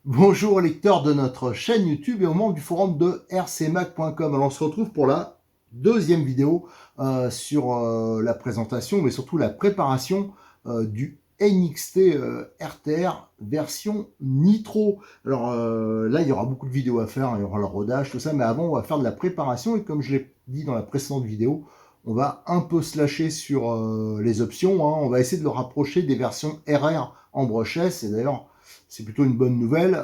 Bonjour lecteurs de notre chaîne YouTube et aux membres du forum de rcmac.com. Alors on se retrouve pour la deuxième vidéo sur la présentation, mais surtout la préparation du NXT RTR version Nitro. Alors là, il y aura beaucoup de vidéos à faire, il y aura le rodage, tout ça, mais avant, on va faire de la préparation et comme je l'ai dit dans la précédente vidéo, on va un peu se lâcher sur les options. On va essayer de le rapprocher des versions RR en brochesse. Et d'ailleurs, c'est plutôt une bonne nouvelle.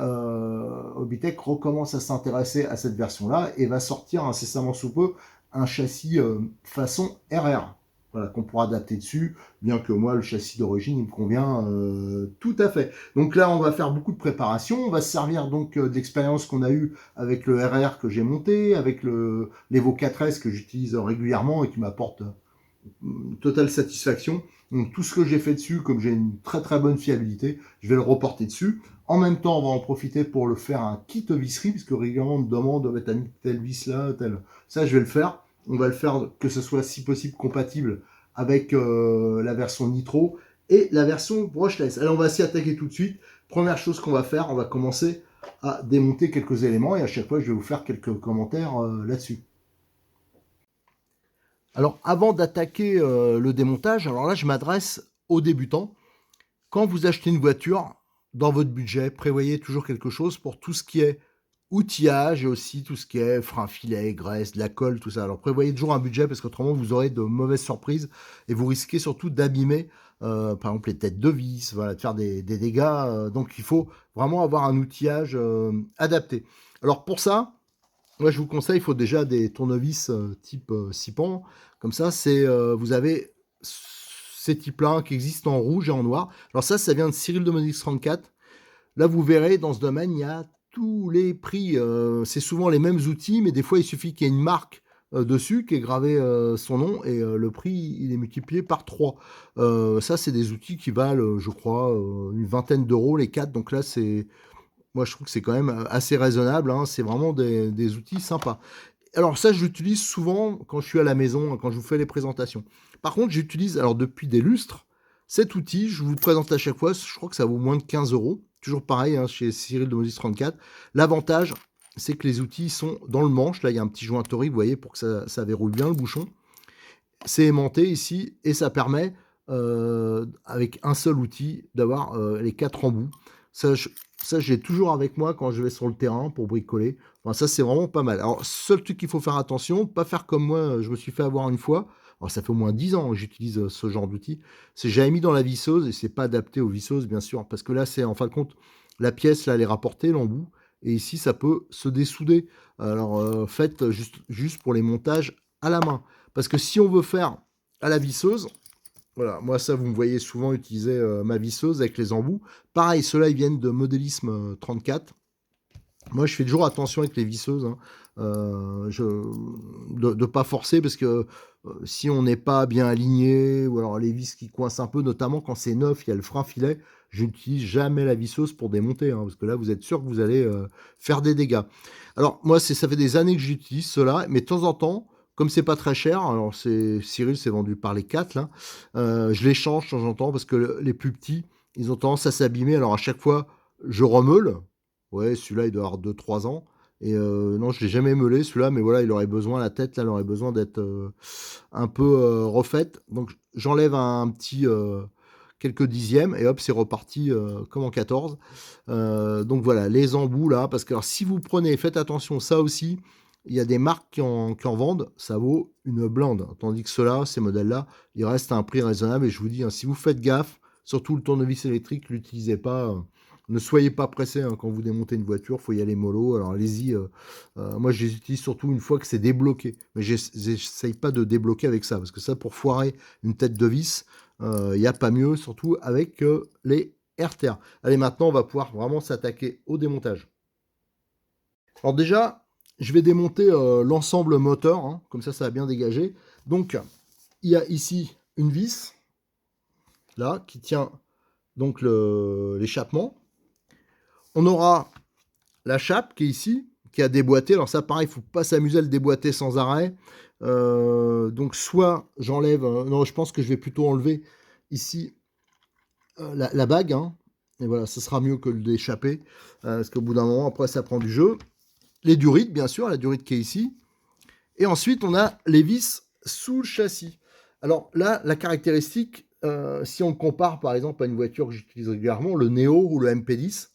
Hobbytech recommence à s'intéresser à cette version-là et va sortir incessamment sous peu un châssis façon RR. Voilà, qu'on pourra adapter dessus, bien que moi, le châssis d'origine, il me convient tout à fait. Donc là, on va faire beaucoup de préparation. On va se servir donc de l'expérience qu'on a eue avec le RR que j'ai monté, avec l'Evo 4S que j'utilise régulièrement et qui m'apporte totale satisfaction. Donc tout ce que j'ai fait dessus, comme j'ai une très très bonne fiabilité, je vais le reporter dessus. En même temps, on va en profiter pour le faire un kit visserie, puisque régulièrement on me demande, t'as mis telle vis là, tel. Ça, je vais le faire. On va le faire que ce soit si possible compatible avec la version Nitro et la version brushless. Alors on va s'y attaquer tout de suite. Première chose qu'on va faire, on va commencer à démonter quelques éléments et à chaque fois je vais vous faire quelques commentaires là-dessus. Alors, avant d'attaquer le démontage, alors là, je m'adresse aux débutants. Quand vous achetez une voiture, dans votre budget, prévoyez toujours quelque chose pour tout ce qui est outillage et aussi tout ce qui est frein filet, graisse, de la colle, tout ça. Alors, prévoyez toujours un budget parce qu'autrement, vous aurez de mauvaises surprises et vous risquez surtout d'abîmer, par exemple, les têtes de vis, voilà, de faire des dégâts. Donc, il faut vraiment avoir un outillage adapté. Alors, pour ça, moi, je vous conseille, il faut déjà des tournevis type 6 pans. Comme ça, vous avez ces types-là qui existent en rouge et en noir. Alors ça vient de Cyril de Modix 34. Là, vous verrez, dans ce domaine, il y a tous les prix. C'est souvent les mêmes outils, mais des fois, il suffit qu'il y ait une marque dessus qui est gravé son nom et le prix, il est multiplié par 3. Ça, c'est des outils qui valent, je crois, une vingtaine d'euros les 4. Donc là, moi, je trouve que c'est quand même assez raisonnable. C'est vraiment des outils sympas. Alors ça, je l'utilise souvent quand je suis à la maison, quand je vous fais les présentations. Par contre, j'utilise, alors depuis des lustres, cet outil, je vous le présente à chaque fois, je crois que ça vaut moins de 15 euros. Toujours pareil, chez Cyril de Modis 34. L'avantage, c'est que les outils sont dans le manche. Là, il y a un petit joint torique, vous voyez, pour que ça verrouille bien le bouchon. C'est aimanté ici et ça permet, avec un seul outil, d'avoir les 4 embouts. Ça, j'ai toujours avec moi quand je vais sur le terrain pour bricoler. Enfin, ça, c'est vraiment pas mal. Alors, seul truc qu'il faut faire attention, pas faire comme moi, je me suis fait avoir une fois. Alors, ça fait au moins 10 ans que j'utilise ce genre d'outil. C'est j'avais mis dans la visseuse et c'est pas adapté aux visseuses, bien sûr, parce que là, c'est en fin de compte, la pièce, là, elle est rapportée, l'embout. Et ici, ça peut se dessouder. Alors, faites juste pour les montages à la main. Parce que si on veut faire à la visseuse, voilà, moi ça vous me voyez souvent utiliser ma visseuse avec les embouts. Pareil, ceux-là ils viennent de Modélisme 34. Moi je fais toujours attention avec les visseuses, de ne pas forcer parce que si on n'est pas bien aligné, ou alors les vis qui coincent un peu, notamment quand c'est neuf, il y a le frein filet, je n'utilise jamais la visseuse pour démonter, parce que là vous êtes sûr que vous allez faire des dégâts. Alors moi ça fait des années que j'utilise cela, mais de temps en temps, comme c'est pas très cher, alors Cyril c'est vendu par les 4 là, je les change de temps en temps parce que les plus petits, ils ont tendance à s'abîmer. Alors à chaque fois, je remeule. Ouais, celui-là il doit avoir 2-3 ans. Et non, je l'ai jamais meulé celui-là, mais voilà, il aurait besoin, la tête là, elle aurait besoin d'être un peu refaite. Donc j'enlève un petit quelques dixièmes et hop, c'est reparti comme en 14. Donc voilà, les embouts là, parce que alors, si vous prenez, faites attention, ça aussi, il y a des marques qui en vendent, ça vaut une blinde. Tandis que ceux-là, ces modèles-là, ils restent à un prix raisonnable. Et je vous dis, si vous faites gaffe, surtout le tournevis électrique, l'utilisez pas. Ne soyez pas pressé quand vous démontez une voiture, il faut y aller mollo. Alors allez-y. Moi, je les utilise surtout une fois que c'est débloqué. Mais j'essaye pas de débloquer avec ça, parce que ça, pour foirer une tête de vis, il n'y a pas mieux, surtout avec les RTR. Allez, maintenant, on va pouvoir vraiment s'attaquer au démontage. Alors déjà, je vais démonter l'ensemble moteur, hein, comme ça va bien dégager. Donc, il y a ici une vis, là, qui tient donc l'échappement. On aura la chape qui est ici, qui a déboîté. Alors ça, pareil, il ne faut pas s'amuser à le déboîter sans arrêt. Donc soit j'enlève, non, je pense que je vais plutôt enlever ici la bague, hein, et voilà, ce sera mieux que de l'échapper, parce qu'au bout d'un moment, après, ça prend du jeu. Les durites, bien sûr, la durite qui est ici. Et ensuite, on a les vis sous le châssis. Alors là, la caractéristique, si on le compare par exemple à une voiture que j'utilise régulièrement, le Neo ou le MP10,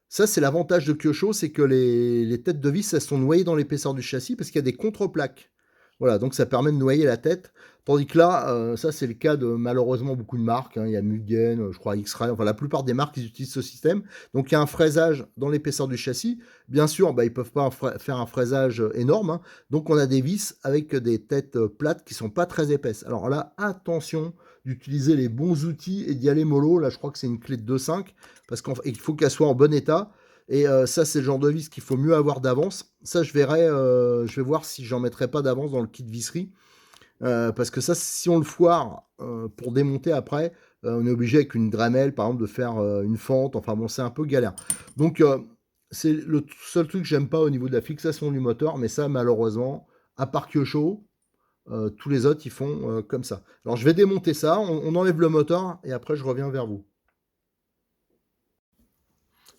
ça c'est l'avantage de Kyosho, c'est que les têtes de vis, elles sont noyées dans l'épaisseur du châssis parce qu'il y a des contreplaques. Voilà, donc ça permet de noyer la tête. Tandis que là, ça c'est le cas de malheureusement beaucoup de marques, hein. Il y a Mugen, je crois X-Ray, enfin la plupart des marques ils utilisent ce système. Donc il y a un fraisage dans l'épaisseur du châssis. Bien sûr, bah, ils ne peuvent pas faire un fraisage énorme, hein. Donc on a des vis avec des têtes plates qui sont pas très épaisses. Alors là, attention d'utiliser les bons outils et d'y aller mollo. Là, je crois que c'est une clé de 2.5 parce qu'il faut qu'elle soit en bon état. Et ça, c'est le genre de vis qu'il faut mieux avoir d'avance. Ça, je verrai, je vais voir si j'en mettrai pas d'avance dans le kit visserie. Parce que ça, si on le foire pour démonter après, on est obligé avec une Dremel, par exemple, de faire une fente. Enfin bon, c'est un peu galère. Donc, c'est le seul truc que j'aime pas au niveau de la fixation du moteur. Mais ça, malheureusement, à part Kyosho, tous les autres, ils font comme ça. Alors, je vais démonter ça. On enlève le moteur et après, je reviens vers vous.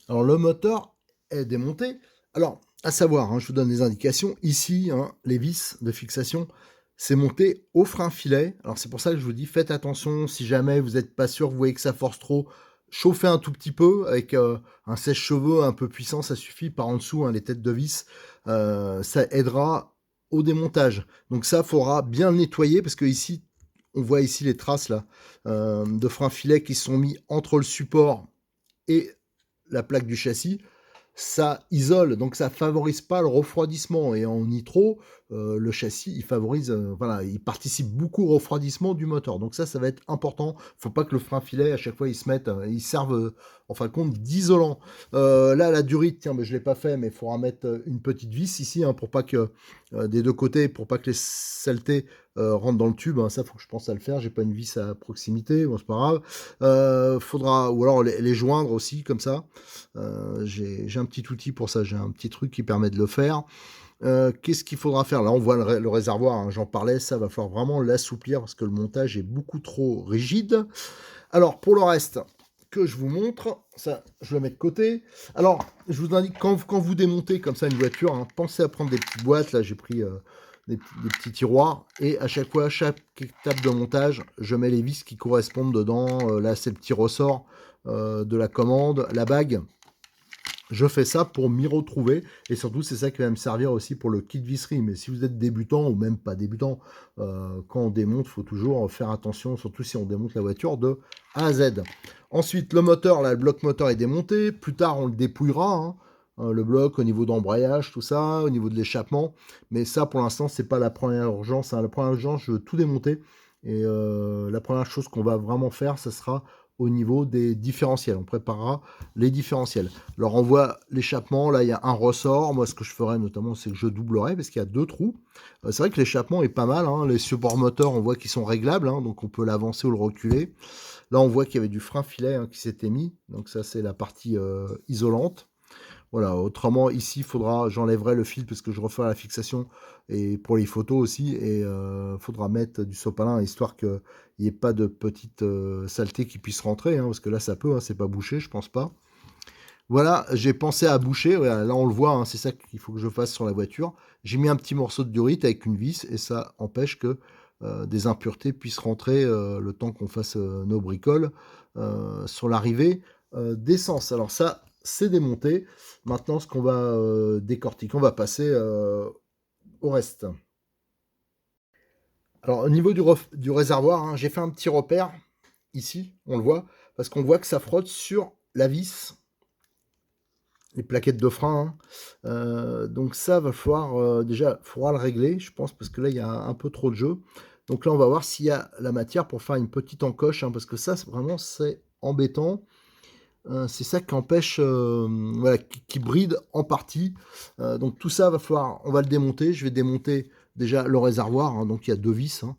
Alors le moteur est démonté. Alors, à savoir, hein, je vous donne des indications. Ici, hein, les vis de fixation, c'est monté au frein filet. Alors c'est pour ça que je vous dis, faites attention. Si jamais vous n'êtes pas sûr, vous voyez que ça force trop, chauffez un tout petit peu avec un sèche-cheveux un peu puissant, ça suffit. Par en dessous, hein, les têtes de vis, ça aidera au démontage. Donc ça, faudra bien le nettoyer parce que ici, on voit ici les traces là de frein filet qui sont mis entre le support et la plaque du châssis, ça isole, donc ça favorise pas le refroidissement. Et en nitro, le châssis, il favorise, voilà, il participe beaucoup au refroidissement du moteur. Donc ça va être important. Faut pas que le frein filet, à chaque fois, il se mette, il serve, en fin de compte, d'isolant. Là, la durite, tiens, mais je l'ai pas fait, mais il faudra mettre une petite vis ici, hein, pour pas que, des deux côtés, pour pas que les saletés rentrent dans le tube, hein. Ça, faut que je pense à le faire. J'ai pas une vis à proximité, bon, c'est pas grave. Faudra, ou alors les joindre aussi, comme ça. J'ai un petit outil pour ça, j'ai un petit truc qui permet de le faire. Qu'est-ce qu'il faudra faire? Là, on voit le réservoir, hein, j'en parlais, ça va falloir vraiment l'assouplir parce que le montage est beaucoup trop rigide. Alors, pour le reste, que je vous montre, ça, je le mets de côté. Alors, je vous indique, quand vous démontez comme ça une voiture, hein, pensez à prendre des petites boîtes. Là, j'ai pris des petits tiroirs. Et à chaque fois, chaque étape de montage, je mets les vis qui correspondent dedans. Là, c'est le petit ressort de la commande, la bague. Je fais ça pour m'y retrouver et surtout c'est ça qui va me servir aussi pour le kit visserie. Mais si vous êtes débutant ou même pas débutant, quand on démonte, il faut toujours faire attention, surtout si on démonte la voiture de A à Z. Ensuite, le moteur, là, le bloc moteur est démonté. Plus tard, on le dépouillera, hein, le bloc au niveau d'embrayage, tout ça, au niveau de l'échappement. Mais ça, pour l'instant, c'est pas la première urgence, hein. La première urgence, je veux tout démonter. Et la première chose qu'on va vraiment faire, ça sera au niveau des différentiels. On préparera les différentiels. Alors on voit l'échappement, là il y a un ressort. Moi ce que je ferais notamment c'est que je doublerais parce qu'il y a deux trous. C'est vrai que l'échappement est pas mal, hein. Les supports moteurs on voit qu'ils sont réglables, hein, donc on peut l'avancer ou le reculer. Là on voit qu'il y avait du frein filet, hein, qui s'était mis, donc ça c'est la partie isolante. Voilà, autrement ici faudra, j'enlèverai le fil parce que je referai la fixation et pour les photos aussi, et faudra mettre du sopalin histoire qu'il n'y ait pas de petites saletés qui puissent rentrer, hein, parce que là ça peut, hein, c'est pas bouché, je pense pas. Voilà, j'ai pensé à boucher, voilà, là on le voit, hein, c'est ça qu'il faut que je fasse sur la voiture. J'ai mis un petit morceau de durite avec une vis et ça empêche que des impuretés puissent rentrer le temps qu'on fasse nos bricoles sur l'arrivée d'essence. Alors ça, c'est démonté. Maintenant, ce qu'on va décortiquer, on va passer au reste. Alors au niveau du réservoir, hein, j'ai fait un petit repère ici, on le voit, parce qu'on voit que ça frotte sur la vis, les plaquettes de frein, hein. Donc ça va falloir déjà, faudra le régler, je pense, parce que là il y a un peu trop de jeu. Donc là on va voir s'il y a la matière pour faire une petite encoche, hein, parce que ça vraiment c'est embêtant. C'est ça qui empêche, voilà, qui bride en partie. Donc tout ça va falloir on va le démonter. Je vais démonter déjà le réservoir, hein, donc il y a 2 vis, hein.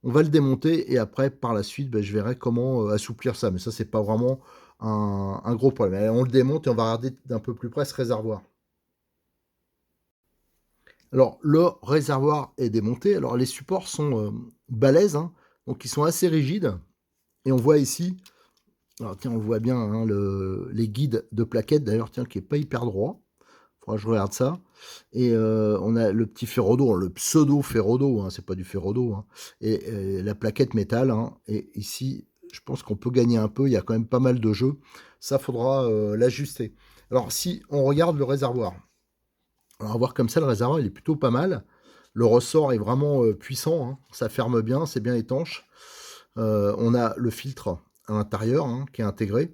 On va le démonter et après par la suite, je verrai comment, assouplir ça. Mais ça, c'est pas vraiment un gros problème. Allez, on le démonte et on va regarder d'un peu plus près ce réservoir. Alors le réservoir est démonté. Alors les supports sont, balèzes, hein, donc ils sont assez rigides et on voit ici alors tiens, on le voit bien, hein, les guides de plaquettes d'ailleurs, tiens, qui est pas hyper droit. Faudra que je regarde ça. Et on a le petit ferrodo, le pseudo ferrodo, hein, c'est pas du ferrodo, hein, et la plaquette métal, hein, et ici, je pense qu'on peut gagner un peu. Il y a quand même pas mal de jeux. Ça, faudra l'ajuster. Alors, si on regarde le réservoir, on va voir comme ça, le réservoir, il est plutôt pas mal. Le ressort est vraiment puissant, hein, ça ferme bien, c'est bien étanche. On a le filtre à l'intérieur, hein, qui est intégré.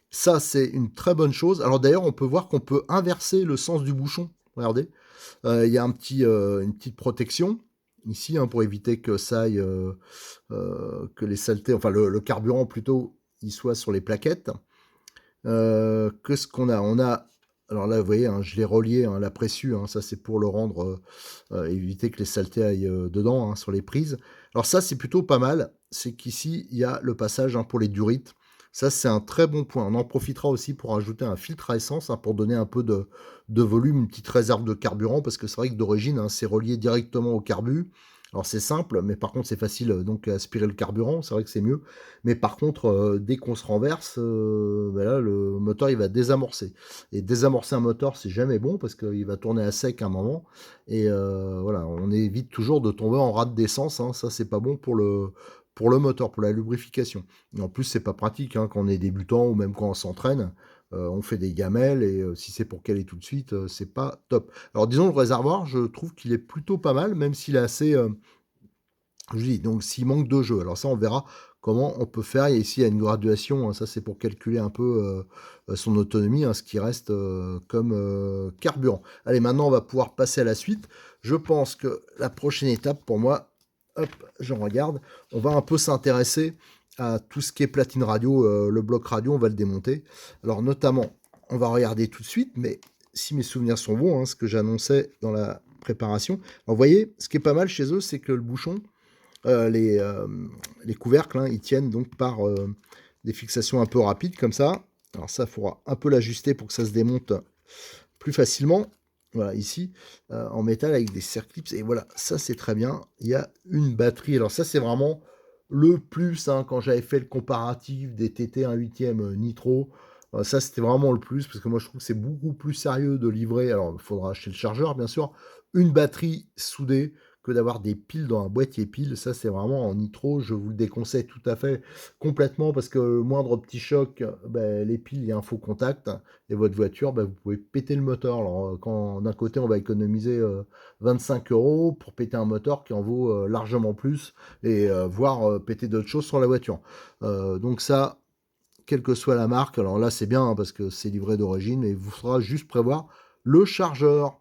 Ça, c'est une très bonne chose. Alors d'ailleurs, on peut voir qu'on peut inverser le sens du bouchon. Regardez, il y a une petite protection ici, hein, pour éviter que ça aille, que les saletés, enfin le carburant plutôt, il soit sur les plaquettes. Qu'est-ce qu'on a? On a, alors là, vous voyez, hein, je l'ai relié, hein, la pressu, hein, ça c'est pour le rendre, éviter que les saletés aillent dedans, hein, sur les prises. Alors ça, c'est plutôt pas mal. C'est qu'ici, il y a le passage, hein, pour les durites. Ça, c'est un très bon point. On en profitera aussi pour ajouter un filtre à essence, hein, pour donner un peu de volume, une petite réserve de carburant, parce que c'est vrai que d'origine, hein, c'est relié directement au carbu. Alors c'est simple, mais par contre c'est facile donc à aspirer le carburant, c'est vrai que c'est mieux. Mais par contre, dès qu'on se renverse, là, le moteur, il va désamorcer. Et désamorcer un moteur, c'est jamais bon parce qu'il va tourner à sec à un moment. Et voilà, on évite toujours de tomber en rate d'essence, hein. Ça, c'est pas bon pour le moteur, pour la lubrification. Et en plus, c'est pas pratique, hein, quand on est débutant ou même quand on s'entraîne. On fait des gamelles et si c'est pour caler tout de suite, c'est pas top. Alors disons le réservoir, je trouve qu'il est plutôt pas mal, même s'il est assez, je dis, donc s'il manque de jeux, alors ça on verra comment on peut faire. Et ici il y a une graduation, hein, ça c'est pour calculer un peu son autonomie, hein, ce qui reste comme carburant. Allez, maintenant on va pouvoir passer à la suite. Je pense que la prochaine étape pour moi, hop, j'en regarde, on va un peu s'intéresser à tout ce qui est platine radio, le bloc radio, on va le démonter. Alors notamment, on va regarder tout de suite, mais si mes souvenirs sont bons, hein, ce que j'annonçais dans la préparation. Alors, vous voyez, ce qui est pas mal chez eux, c'est que le bouchon, les couvercles, hein, ils tiennent donc par des fixations un peu rapides comme ça. Alors ça, il faudra un peu l'ajuster pour que ça se démonte plus facilement. Voilà, ici, en métal avec des circlips. Et voilà, ça c'est très bien. Il y a une batterie. Alors ça, c'est vraiment le plus, hein, quand j'avais fait le comparatif des TT 1/8 Nitro. Ça, c'était vraiment le plus, parce que moi, je trouve que c'est beaucoup plus sérieux de livrer. Alors, il faudra acheter le chargeur, bien sûr. Une batterie soudée que d'avoir des piles dans un boîtier piles. Ça, c'est vraiment en nitro. Je vous le déconseille tout à fait, complètement, parce que le moindre petit choc, les piles, il y a un faux contact. Et votre voiture, vous pouvez péter le moteur. Alors, quand d'un côté, on va économiser 25 euros pour péter un moteur qui en vaut largement plus, et voire péter d'autres choses sur la voiture. Donc ça, quelle que soit la marque, alors là c'est bien, hein, parce que c'est livré d'origine, et il vous faudra juste prévoir le chargeur.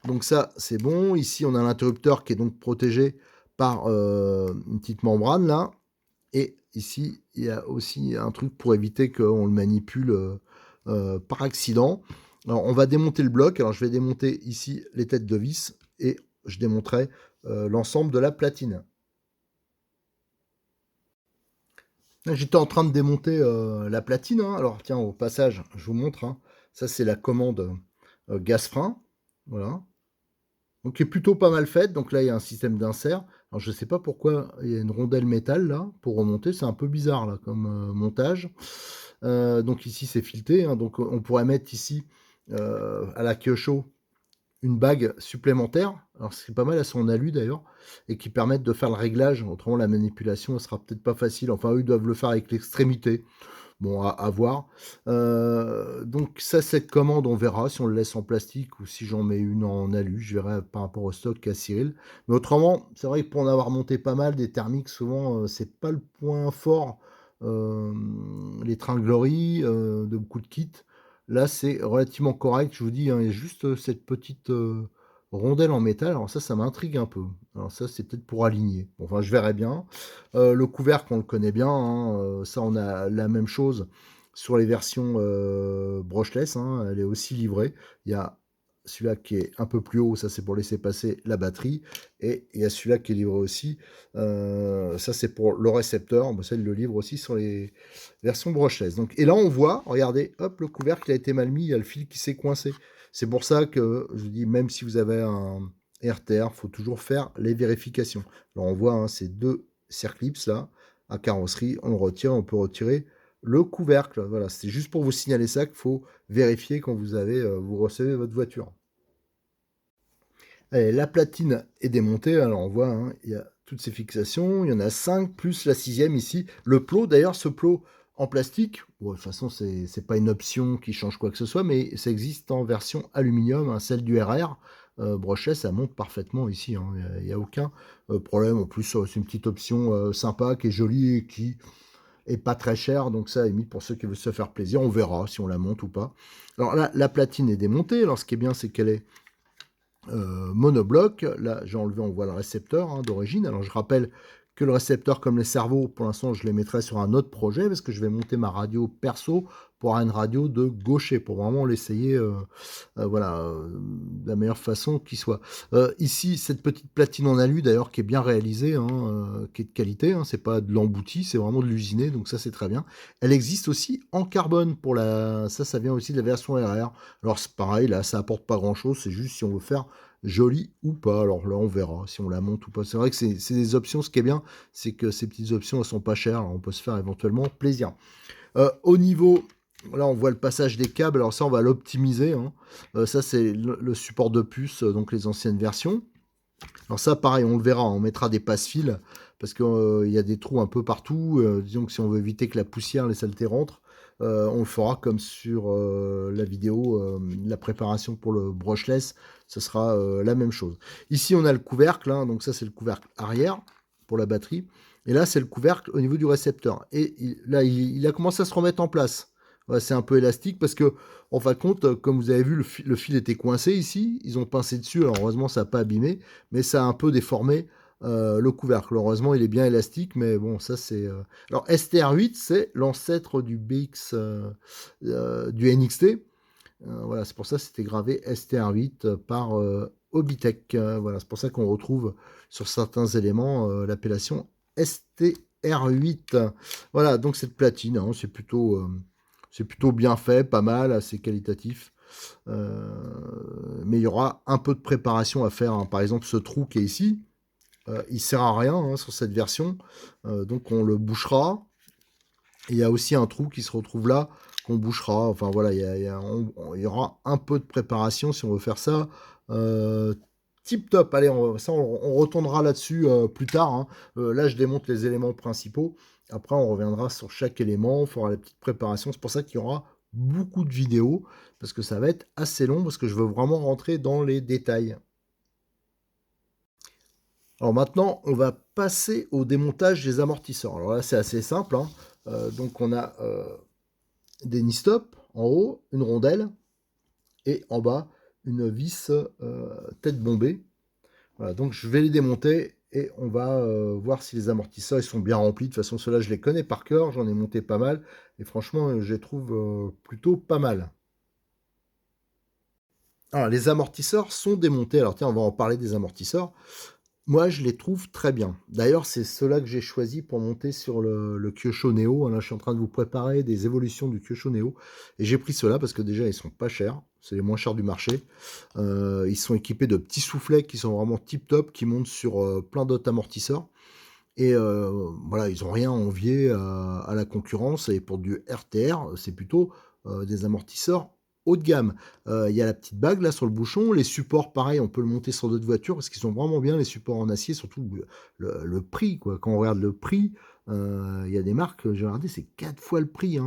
Donc ça c'est bon. Ici on a l'interrupteur qui est donc protégé par une petite membrane là. Et ici il y a aussi un truc pour éviter qu'on le manipule par accident. Alors on va démonter le bloc. Alors je vais démonter ici les têtes de vis et je démonterai l'ensemble de la platine. J'étais en train de démonter la platine, hein. Alors tiens, au passage, je vous montre, hein. Ça c'est la commande gaz frein, voilà. Donc qui est plutôt pas mal faite. Donc là il y a un système d'insert. Alors je sais pas pourquoi il y a une rondelle métal là pour remonter. C'est un peu bizarre là comme montage. Donc ici c'est fileté, hein. Donc on pourrait mettre ici à la Kyosho une bague supplémentaire. Alors c'est pas mal, elles sont en alu d'ailleurs, et qui permettent de faire le réglage. Autrement la manipulation elle sera peut-être pas facile. Enfin eux ils doivent le faire avec l'extrémité. Bon, à voir. Donc ça, cette commande, on verra si on le laisse en plastique ou si j'en mets une en alu. Je verrai par rapport au stock qu'a Cyril. Mais autrement, c'est vrai que pour en avoir monté pas mal, des thermiques, souvent, c'est pas le point fort. Les tringleries de beaucoup de kits. Là, c'est relativement correct. Je vous dis, hein, il y a juste cette petite rondelle en métal. Alors ça m'intrigue un peu. Alors ça, c'est peut-être pour aligner. Bon, enfin, je verrai bien. Le couvercle, on le connaît bien, hein, ça, on a la même chose sur les versions brushless, hein, elle est aussi livrée. Il y a celui-là qui est un peu plus haut, ça c'est pour laisser passer la batterie, et il y a celui-là qui est livré aussi, ça c'est pour le récepteur, ça il le livre aussi sur les versions brushless. Donc, et là on voit, regardez, hop, le couvercle a été mal mis, il y a le fil qui s'est coincé. C'est pour ça que je vous dis, même si vous avez un RTR, il faut toujours faire les vérifications. Alors on voit ces deux circlips là, à carrosserie, on le retire, on peut retirer le couvercle. Voilà, c'est juste pour vous signaler ça qu'il faut vérifier quand vous recevez votre voiture. Allez, la platine est démontée, alors on voit, il y a toutes ces fixations, il y en a 5, plus la 6e ici. Le plot, d'ailleurs, ce plot en plastique, bon, de toute façon, c'est pas une option qui change quoi que ce soit, mais ça existe en version aluminium, celle du RR. Brochet, ça monte parfaitement ici, il n'y a aucun problème. En plus, c'est une petite option sympa, qui est jolie et qui est pas très chère, donc ça, à la limite, pour ceux qui veulent se faire plaisir, on verra si on la monte ou pas. Alors là, la platine est démontée, alors ce qui est bien, c'est qu'elle est monobloc. Là, j'ai enlevé, on voit le récepteur d'origine. Alors, je rappelle que le récepteur, comme les cerveaux, pour l'instant, je les mettrai sur un autre projet parce que je vais monter ma radio perso pour avoir une radio de gaucher, pour vraiment l'essayer de la meilleure façon qui soit. Ici, cette petite platine en alu, d'ailleurs, qui est bien réalisée, qui est de qualité, c'est pas de l'embouti, c'est vraiment de l'usiné, donc ça, c'est très bien. Elle existe aussi en carbone, ça vient aussi de la version RR. Alors, c'est pareil, là, ça apporte pas grand-chose, c'est juste si on veut faire joli ou pas. Alors là, on verra si on la monte ou pas. C'est vrai que c'est des options. Ce qui est bien, c'est que ces petites options, elles sont pas chères. Alors on peut se faire éventuellement plaisir. Au niveau, là, on voit le passage des câbles. Alors ça, on va l'optimiser. Ça, c'est le support de puce, donc les anciennes versions. Alors ça, pareil, on le verra. On mettra des passe-fils parce qu'il y a des trous un peu partout. Disons que si on veut éviter que la poussière, les saletés rentrent, on le fera comme sur la vidéo, la préparation pour le brushless, ce sera la même chose. Ici, on a le couvercle, donc ça, c'est le couvercle arrière pour la batterie. Et là, c'est le couvercle au niveau du récepteur. Et là, il a commencé à se remettre en place. Ouais, c'est un peu élastique parce que, en fin de compte, comme vous avez vu, le fil était coincé ici. Ils ont pincé dessus. Alors, heureusement, ça n'a pas abîmé, mais ça a un peu déformé le couvercle. Heureusement, il est bien élastique, mais bon, ça c'est. Alors, STR8, c'est l'ancêtre du BX, du NXT. Voilà, c'est pour ça que c'était gravé STR8 par Obitech. Voilà, c'est pour ça qu'on retrouve sur certains éléments l'appellation STR8. Voilà, donc cette platine, c'est plutôt bien fait, pas mal, assez qualitatif. Mais il y aura un peu de préparation à faire. Par exemple, ce trou qui est ici, il sert à rien sur cette version. Donc on le bouchera. Il y a aussi un trou qui se retrouve là, qu'on bouchera. Enfin voilà, il y aura un peu de préparation si on veut faire ça. Tip top. Allez, on retournera là-dessus plus tard. Là, je démonte les éléments principaux. Après, on reviendra sur chaque élément. On fera la petite préparation. C'est pour ça qu'il y aura beaucoup de vidéos. Parce que ça va être assez long. Parce que je veux vraiment rentrer dans les détails. Alors maintenant, on va passer au démontage des amortisseurs. Alors là, c'est assez simple. Donc on a des knee-stop en haut, une rondelle, et en bas, une vis tête bombée. Voilà, donc je vais les démonter et on va voir si les amortisseurs ils sont bien remplis. De toute façon, ceux-là, je les connais par cœur, j'en ai monté pas mal, et franchement, je les trouve plutôt pas mal. Alors, les amortisseurs sont démontés. Alors tiens, on va en parler des amortisseurs. Moi, je les trouve très bien. D'ailleurs, c'est ceux-là que j'ai choisi pour monter sur le Kyosho Neo. Là, je suis en train de vous préparer des évolutions du Kyosho Neo. Et j'ai pris ceux-là parce que déjà, ils sont pas chers. C'est les moins chers du marché. Ils sont équipés de petits soufflets qui sont vraiment tip-top, qui montent sur plein d'autres amortisseurs. Et voilà, ils n'ont rien à envier à la concurrence. Et pour du RTR, c'est plutôt des amortisseurs haut de gamme. Il y a la petite bague là sur le bouchon. Les supports, pareil, on peut le monter sur d'autres voitures parce qu'ils sont vraiment bien, les supports en acier, surtout le prix, quoi. Quand on regarde le prix, il y a des marques, j'ai regardé, c'est 4 fois le prix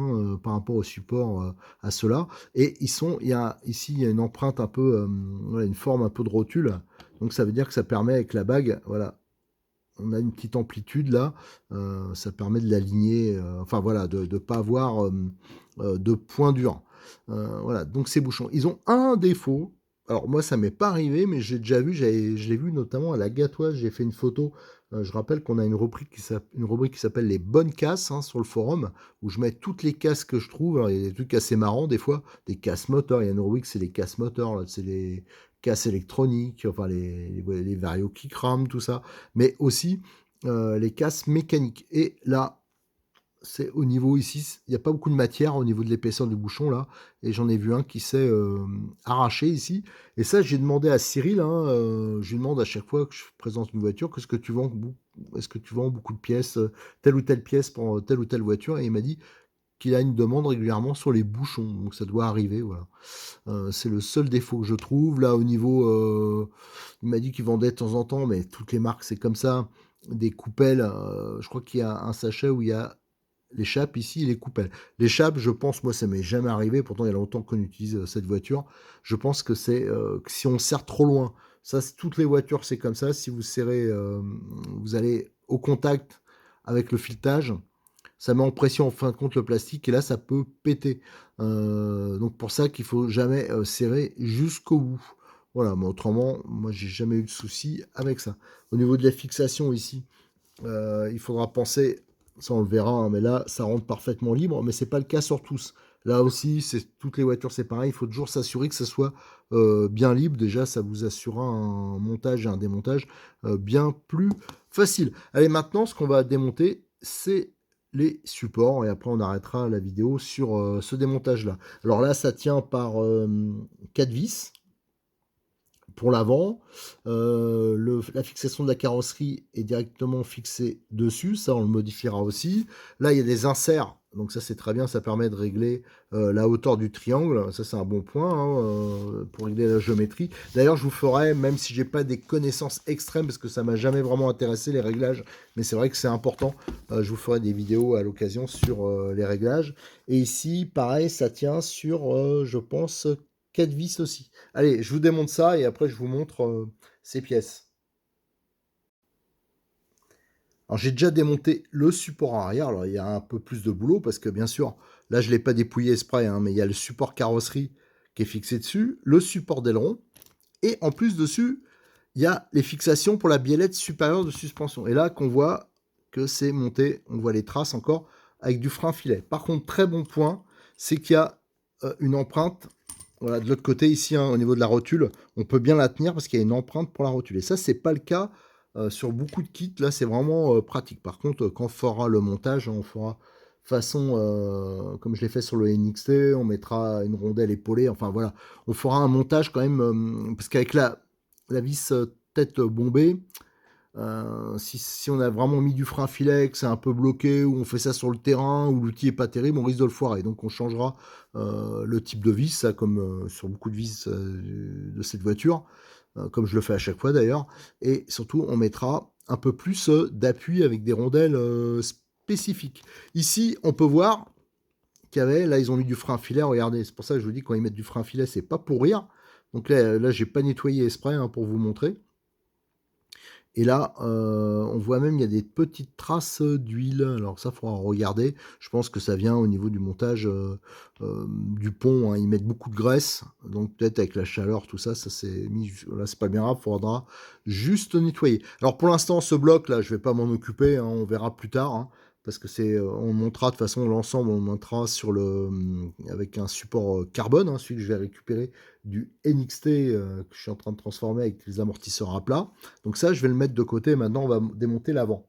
par rapport au support à ceux-là. Et ici, il y a une empreinte un peu, voilà, une forme un peu de rotule. Donc ça veut dire que ça permet avec la bague, voilà, on a une petite amplitude là, ça permet de l'aligner, enfin voilà, de ne pas avoir de point dur. Voilà, donc ces bouchons, ils ont un défaut, Alors moi, ça m'est pas arrivé, mais j'ai déjà vu, je l'ai vu notamment à la Gatoise, j'ai fait une photo. Je rappelle qu'on a une rubrique qui s'appelle les bonnes casses, hein, sur le forum, où je mets toutes les casses que je trouve. Alors, il y a des trucs assez marrants des fois, des casses moteurs. Il y a une rubrique, c'est les casses moteurs, là, c'est les casses électroniques, enfin les varios qui crament, tout ça, mais aussi les casses mécaniques. Et là, c'est au niveau ici, il n'y a pas beaucoup de matière au niveau de l'épaisseur du bouchon là, et j'en ai vu un qui s'est arraché ici. Et ça, j'ai demandé à Cyril, hein, je lui demande à chaque fois que je présente une voiture, qu'est-ce que tu vends, est-ce que tu vends beaucoup de pièces, telle ou telle pièce pour telle ou telle voiture, et il m'a dit qu'il a une demande régulièrement sur les bouchons, donc ça doit arriver, voilà. C'est le seul défaut que je trouve. Là, au niveau, il m'a dit qu'il vendait de temps en temps, mais toutes les marques, c'est comme ça, des coupelles. Je crois qu'il y a un sachet où il y a l'échappe ici, les coupelles. L'échappe, je pense, moi, ça m'est jamais arrivé. Pourtant, il y a longtemps qu'on utilise cette voiture. Je pense que c'est que si on serre trop loin, ça, toutes les voitures, c'est comme ça. Si vous serrez, vous allez au contact avec le filetage, ça met en pression en fin de compte le plastique et là ça peut péter. Donc pour ça qu'il faut jamais serrer jusqu'au bout. Voilà, mais autrement, moi j'ai jamais eu de souci avec ça. Au niveau de la fixation ici, il faudra penser, ça on le verra, hein, mais là ça rentre parfaitement libre, mais c'est pas le cas sur tous. Là aussi, c'est toutes les voitures c'est pareil, il faut toujours s'assurer que ça soit bien libre. Déjà, ça vous assurera un montage et un démontage bien plus facile. Allez, maintenant, ce qu'on va démonter, c'est les supports et après on arrêtera la vidéo sur ce démontage là. Alors là, ça tient par 4 vis pour l'avant. La fixation de la carrosserie est directement fixée dessus, ça on le modifiera aussi. Là il y a des inserts, donc ça c'est très bien, ça permet de régler la hauteur du triangle, ça c'est un bon point, hein, pour régler la géométrie. D'ailleurs je vous ferai, même si j'ai pas des connaissances extrêmes, parce que ça m'a jamais vraiment intéressé les réglages, mais c'est vrai que c'est important, je vous ferai des vidéos à l'occasion sur les réglages. Et ici pareil, ça tient sur, je pense, 4 vis aussi. Allez, je vous démonte ça et après je vous montre ces pièces. Alors j'ai déjà démonté le support arrière, alors il y a un peu plus de boulot parce que bien sûr, là je ne l'ai pas dépouillé exprès, hein, mais il y a le support carrosserie qui est fixé dessus, le support d'aileron, et en plus dessus, il y a les fixations pour la biellette supérieure de suspension. Et là qu'on voit que c'est monté, on voit les traces encore, avec du frein filet. Par contre, très bon point, c'est qu'il y a une empreinte. Voilà, de l'autre côté, ici, hein, au niveau de la rotule, on peut bien la tenir parce qu'il y a une empreinte pour la rotule. Et ça, c'est pas le cas sur beaucoup de kits. Là, c'est vraiment pratique. Par contre, quand on fera le montage, on fera façon, comme je l'ai fait sur le NXT, on mettra une rondelle épaulée. Enfin, voilà. On fera un montage quand même, parce qu'avec la vis tête bombée, si on a vraiment mis du frein filet, que c'est un peu bloqué, ou on fait ça sur le terrain, où l'outil est pas terrible, on risque de le foirer. Donc on changera le type de vis, ça, comme sur beaucoup de vis de cette voiture, comme je le fais à chaque fois d'ailleurs. Et surtout, on mettra un peu plus d'appui avec des rondelles spécifiques. Ici, on peut voir qu'il y avait, là, ils ont mis du frein filet. Regardez, c'est pour ça que je vous dis, quand ils mettent du frein filet, c'est pas pour rire. Donc là j'ai pas nettoyé exprès, hein, pour vous montrer. Et là, on voit même, il y a des petites traces d'huile. Alors ça, il faudra regarder. Je pense que ça vient au niveau du montage du pont, hein. Ils mettent beaucoup de graisse, donc peut-être avec la chaleur, tout ça, ça s'est mis. Là, c'est pas bien grave, il faudra juste nettoyer. Alors pour l'instant, ce bloc-là, je vais pas m'en occuper, hein, on verra plus tard, hein, parce que on montera de toute façon l'ensemble, on le montrera sur avec un support carbone, hein, celui que je vais récupérer du NXT que je suis en train de transformer avec les amortisseurs à plat. Donc ça, je vais le mettre de côté. Maintenant, on va démonter l'avant.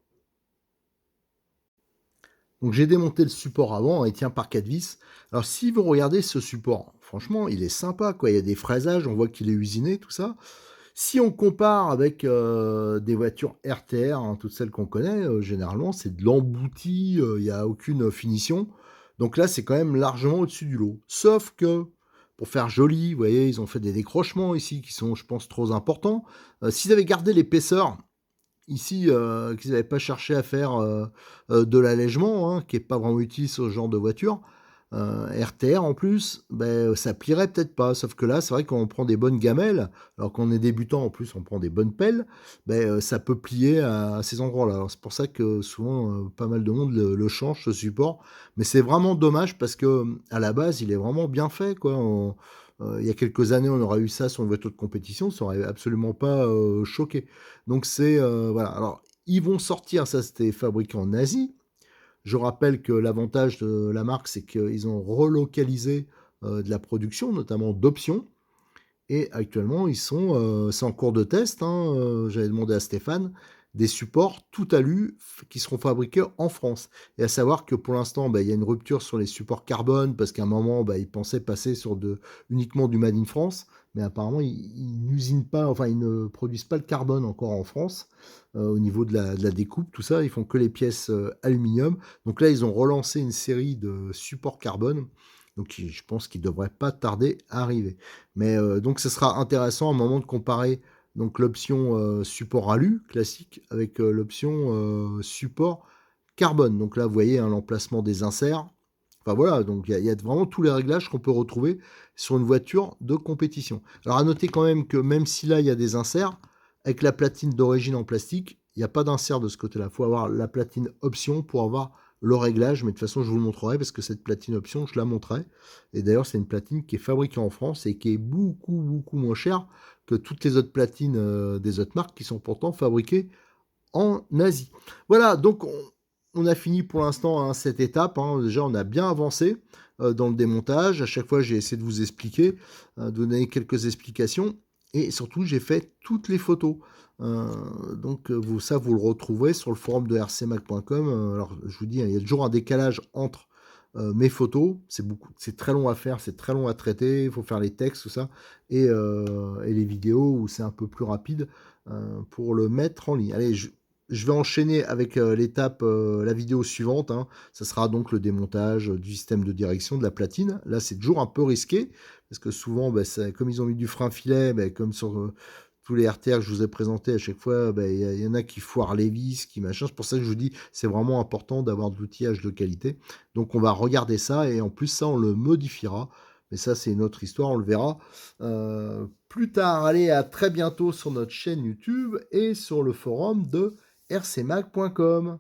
Donc j'ai démonté le support avant, il tient par 4 vis. Alors si vous regardez ce support, franchement, il est sympa, quoi. Il y a des fraisages, on voit qu'il est usiné, tout ça. Si on compare avec des voitures RTR, hein, toutes celles qu'on connaît, généralement, c'est de l'embouti, il n'y a aucune finition. Donc là, c'est quand même largement au-dessus du lot. Sauf que, pour faire joli, vous voyez, ils ont fait des décrochements ici qui sont, je pense, trop importants. S'ils avaient gardé l'épaisseur, ici, qu'ils n'avaient pas cherché à faire de l'allègement, hein, qui est pas vraiment utile sur ce genre de voiture, RTR en plus, ben, ça plierait peut-être pas. Sauf que là, c'est vrai qu'on prend des bonnes gamelles, alors qu'on est débutant en plus, on prend des bonnes pelles, ben, ça peut plier à ces endroits-là. Alors c'est pour ça que souvent, pas mal de monde le change, ce support. Mais c'est vraiment dommage parce que à la base, il est vraiment bien fait, quoi. Il y a quelques années, on aurait eu ça sur une voiture de compétition, ça aurait absolument pas, choqué. Donc c'est, voilà. Alors, ils vont sortir, ça c'était fabriqué en Asie. Je rappelle que l'avantage de la marque, c'est qu'ils ont relocalisé, de la production, notamment d'options. Et actuellement, c'est en cours de test, hein, j'avais demandé à Stéphane, des supports tout alu qui seront fabriqués en France. Et à savoir que pour l'instant, bah, il y a une rupture sur les supports carbone parce qu'à un moment, bah, ils pensaient passer sur uniquement du Made in France, mais apparemment, ils n'usinent pas, enfin, ils ne produisent pas le carbone encore en France au niveau de la découpe, tout ça. Ils font que les pièces aluminium. Donc là, ils ont relancé une série de supports carbone. Donc je pense qu'ils ne devraient pas tarder à arriver. Mais donc ce sera intéressant à un moment de comparer donc l'option support alu classique avec l'option support carbone. Donc là, vous voyez hein, l'emplacement des inserts. Enfin voilà, donc il y a vraiment tous les réglages qu'on peut retrouver sur une voiture de compétition. Alors à noter quand même que même si là il y a des inserts, avec la platine d'origine en plastique, il n'y a pas d'insert de ce côté-là. Il faut avoir la platine option pour avoir le réglage, mais de toute façon je vous le montrerai parce que cette platine option, je la montrerai. Et d'ailleurs c'est une platine qui est fabriquée en France et qui est beaucoup moins chère que toutes les autres platines des autres marques qui sont pourtant fabriquées en Asie. Voilà, donc on a fini pour l'instant hein, cette étape. Hein. Déjà, on a bien avancé dans le démontage. À chaque fois, j'ai essayé de vous expliquer, de donner quelques explications. Et surtout, j'ai fait toutes les photos. Donc, vous le retrouverez sur le forum de rcmac.com. Alors, je vous dis, hein, il y a toujours un décalage entre mes photos. C'est très long à faire, c'est très long à traiter. Il faut faire les textes, tout ça. Et les vidéos où c'est un peu plus rapide pour le mettre en ligne. Allez, je vais enchaîner avec l'étape, la vidéo suivante. Hein. Ça sera donc le démontage du système de direction de la platine. Là, c'est toujours un peu risqué parce que souvent, bah, comme ils ont mis du frein filet, bah, comme sur tous les RTR que je vous ai présentés à chaque fois, bah, y en a qui foirent les vis, qui machin. C'est pour ça que je vous dis, c'est vraiment important d'avoir de l'outillage de qualité. Donc, on va regarder ça et en plus, ça, on le modifiera. Mais ça, c'est une autre histoire, on le verra plus tard. Allez, à très bientôt sur notre chaîne YouTube et sur le forum de rcmac.com.